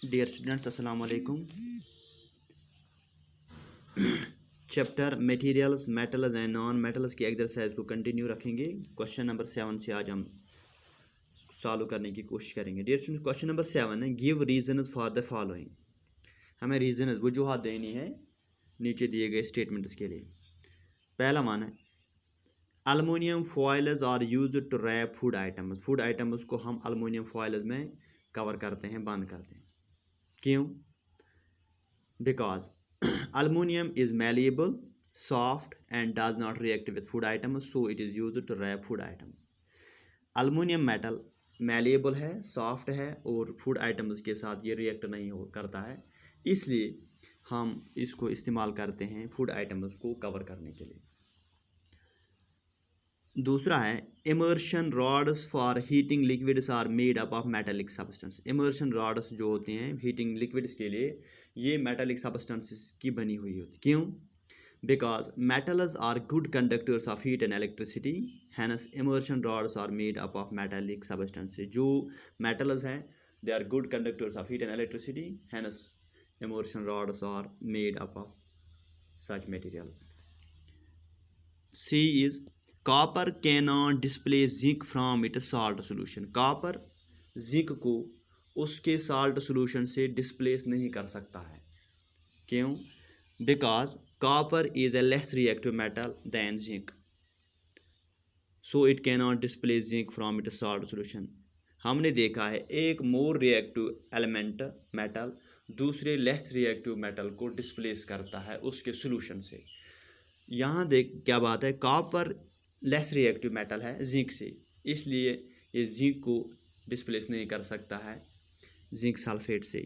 Dear students अस्सलाम वालेकुम। Chapter materials metals and non metals की एक्सरसाइज को कंटिन्यू रखेंगे। क्वेश्चन नंबर 7 से आज हम सॉल्व करने की कोशिश करेंगे। डियर स्टूडेंट्स, क्वेश्चन नंबर 7 है give reasons for the following. हमें रीजंस वजूहात देनी है नीचे दिए गए स्टेटमेंट्स के लिए। पहला मान है aluminium foils are used to wrap food items. Food items को हम अल्मोनियम फॉइल्स में कवर करते हैं, बंद करते हैं। क्यों? Because aluminum is malleable, soft and does not react with food items, so it is used to wrap food items. Aluminium metal malleable है, सॉफ्ट है और फूड आइटम्स के साथ ये रिएक्ट नहीं हो करता है, इसलिए हम इसको इस्तेमाल करते हैं फूड आइटम्स को कवर करने के लिए। दूसरा है immersion rods for heating liquids are made up of metallic substance. Immersion rods जो होती हैं हीटिंग लिक्विड्स के लिए, ये मेटालिक सब्सटेंसेस की बनी हुई होती। क्यों? Because metals are good conductors of heat and electricity, hence immersion rods are made up of metallic substances. जो मेटल्स हैं they are good conductors of heat and electricity, hence immersion rods are made up of such materials. C is copper can not display zinc from it salt solution. Copper zinc को उसके salt solution से displace नहीं कर सकता है। क्यों? Because copper is a less reactive metal than zinc, so it can not display zinc from it salt solution. हमने देखा है एक मोर रिएक्टिव एलिमेंट मेटल दूसरे लेस रिएक्टिव मेटल को डिस्प्लेस करता है उसके सोल्यूशन से। यहाँ देख क्या बात है, कॉपर लेस रिएक्टिव मेटल है जिंक से, इसलिए ये जिंक को डिस्प्लेस नहीं कर सकता है जिंक सल्फेट से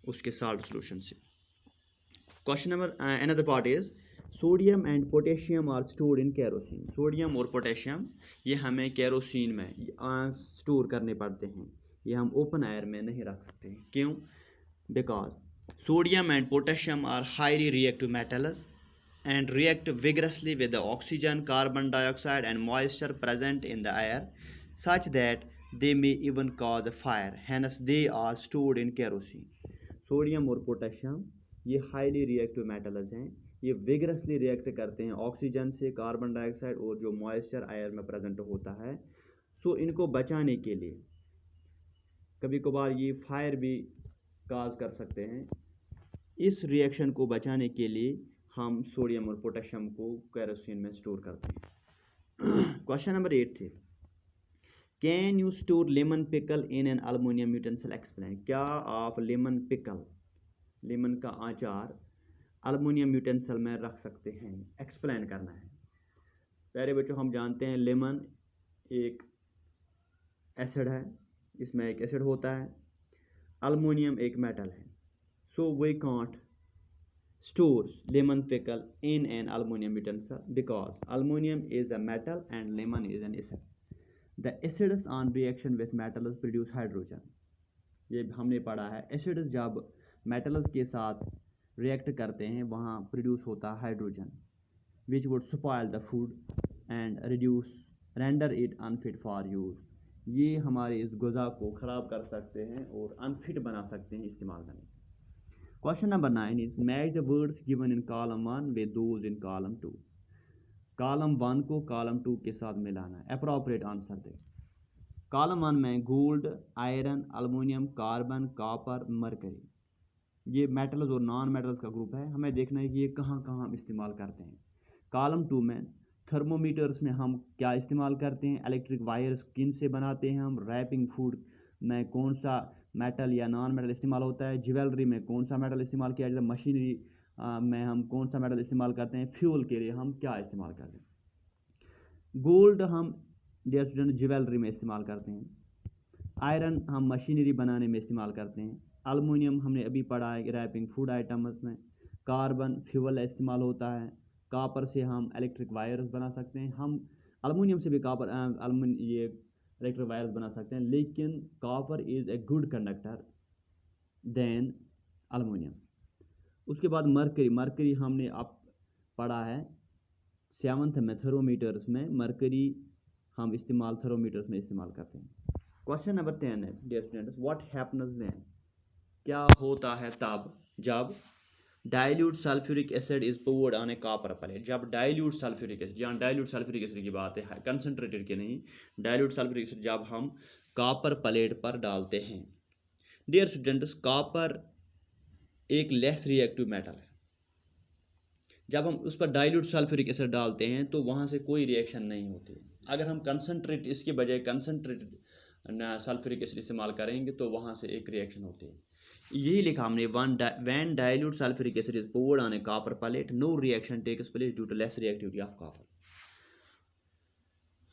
उसके साल्ट सोल्यूशन से। Question number another part is sodium and potassium are stored in kerosene. Sodium और पोटेशियम ये हमें केरोसिन में स्टोर करने पड़ते हैं, ये हम ओपन एयर में नहीं रख सकते हैं। क्यों? Because sodium and potassium are highly reactive metals and react vigorously with the oxygen, carbon dioxide and moisture present in the air such that they may even cause a fire, hence they are stored in kerosene. Sodium और potassium ये highly reactive metals हैं, ये vigorously react करते हैं oxygen से, carbon dioxide और जो moisture air में प्रेजेंट होता है। सो इनको बचाने के लिए कभी कभार ये फायर भी काज कर सकते हैं। इस रिएक्शन को बचाने के लिए हम सोडियम और पोटेशियम को केरोसिन में स्टोर करते हैं। क्वेश्चन नंबर 8 थे can you store lemon pickle in an aluminium utensil. Explain. क्या आप लेमन पिकल, लेमन का अचार अल्मोनियम यूटेंसिल में रख सकते हैं? एक्सप्लेन करना है। प्यारे बच्चों, हम जानते हैं लेमन एक एसिड है, इसमें एक एसिड होता है, अल्मोनियम एक मेटल है, so we can't stores lemon pickle in an aluminum utensil because aluminum is a metal and lemon is an acid. The acids on reaction with metals produce hydrogen. ये हमने पढ़ा है, acids जब metals के साथ react करते हैं वहाँ प्रोड्यूस होता है hydrogen which would spoil the food and reduce render it unfit for use. ये हमारे इस ग़िज़ा को ख़राब कर सकते हैं और अनफिट बना सकते हैं इस्तेमाल करने। Question number 9 is match the words given in column 1 with those in column 2. Column 1 को कॉलम 2 के साथ मिलाना है, अप्रोप्रिएट आंसर दे। कॉलम 1 में gold, iron, aluminium, carbon, copper, mercury, ये मेटल्स और नॉन मेटल्स का ग्रुप है। हमें देखना है कि ये कहाँ कहाँ हम इस्तेमाल करते हैं। कॉलम 2 में थर्मोमीटर्स में हम क्या इस्तेमाल करते हैं, इलेक्ट्रिक वायर्स किन से बनाते हैं हम, रैपिंग फूड में कौन सा मेटल या नॉन मेटल इस्तेमाल होता है, ज्वेलरी में कौन सा मेटल इस्तेमाल किया जाता है, मशीनरी में हम कौन सा मेटल इस्तेमाल करते हैं, फ्यूल के लिए हम क्या इस्तेमाल करते हैं। गोल्ड हम डियर स्टूडेंट ज्वेलरी में इस्तेमाल करते हैं, आयरन हम मशीनरी बनाने में इस्तेमाल करते हैं, अल्मोनियम हमने अभी पढ़ा है रैपिंग फूड आइटम्स में, कार्बन फ्यूल इस्तेमाल होता है, कॉपर से हम इलेक्ट्रिक वायर्स बना सकते हैं, हम अल्मोनियम से भी कॉपर ये इलेक्ट्रिक वायर्स बना सकते हैं, लेकिन copper is a good conductor than aluminium. उसके बाद मरकरी, मरकरी हमने अब पढ़ा है 7th में थर्मोमीटर्स में, मरकरी हम इस्तेमाल थर्मोमीटर्स में इस्तेमाल करते हैं। क्वेश्चन नंबर 10 है dear students what happens when. क्या होता है तब जब dilute sulphuric acid is poured on a copper plate. जब डाइल्यूट सल्फ्यूरिक एसिड, यहाँ डाइल्यूट सल्फ्यूरिक एसिड की बात है, कंसनट्रेटेड की नहीं, डाइल्यूट सल्फ्यूरिक एसिड जब हम कॉपर प्लेट पर डालते हैं। डियर स्टूडेंट्स, कॉपर एक लेस रिएक्टिव मेटल है। जब हम उस पर डाइल्यूट सल्फ्यूरिक एसिड डालते हैं तो वहाँ से कोई रिएक्शन नहीं होती। अगर हम कंसनट्रेट, इसके बजाय कंसनट्रेटेड सल्फ्यूरिक एसिड इस्तेमाल करेंगे तो वहाँ से एक रिएक्शन होती है। यही लिखा हमने, when dilute sulphuric acid is poured on a copper plate no reaction takes place due to less reactivity of copper.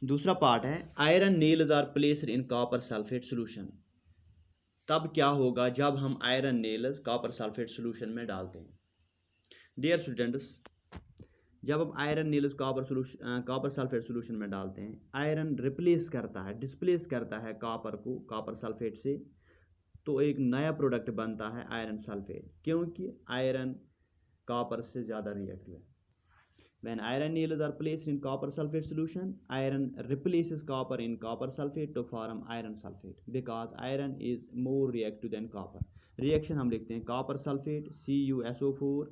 दूसरा पार्ट है iron nails are placed in copper sulphate solution. तब क्या होगा जब हम iron nails copper sulphate solution में डालते हैं। डियर स्टूडेंट्स, जब हम iron nails copper sulphate solution में डालते हैं, आयरन रिप्लेस करता है, डिस्प्लेस करता है कॉपर को कॉपर सल्फेट से, तो एक नया प्रोडक्ट बनता है आयरन सल्फेट, क्योंकि आयरन कॉपर से ज़्यादा रिएक्टिव है। When iron nails are placed in copper sulfate solution, iron replaces copper in copper sulfate to form iron sulfate because iron is more reactive than copper. Reaction हम लिखते हैं copper sulfate CuSO4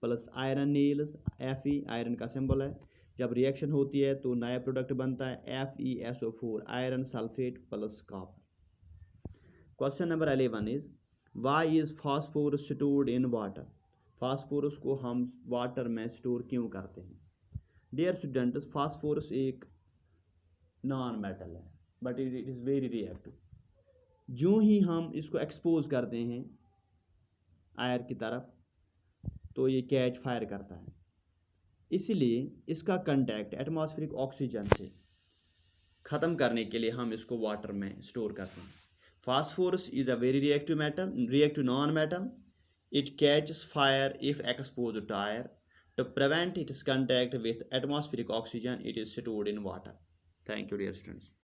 plus iron nails Fe, iron का symbol है। जब reaction होती है तो नया प्रोडक्ट बनता है FeSO4 iron sulphate plus copper. Question number 11 is why is phosphorus stored in water. Phosphorus को हम वाटर में स्टोर क्यों करते हैं। डियर स्टूडेंट्स, फास्फोरस एक नॉन मेटल है but it is very reactive. जो ही हम इसको एक्सपोज करते हैं आयर की तरफ तो ये कैच फायर करता है, इसीलिए इसका कंटैक्ट एटमॉस्फेरिक ऑक्सीजन से ख़त्म करने के लिए हम इसको वाटर में स्टोर करते हैं। Phosphorus is a very reactive non metal. It catches fire if exposed to air. To prevent its contact with atmospheric oxygen, it is stored in water. Thank you, dear students.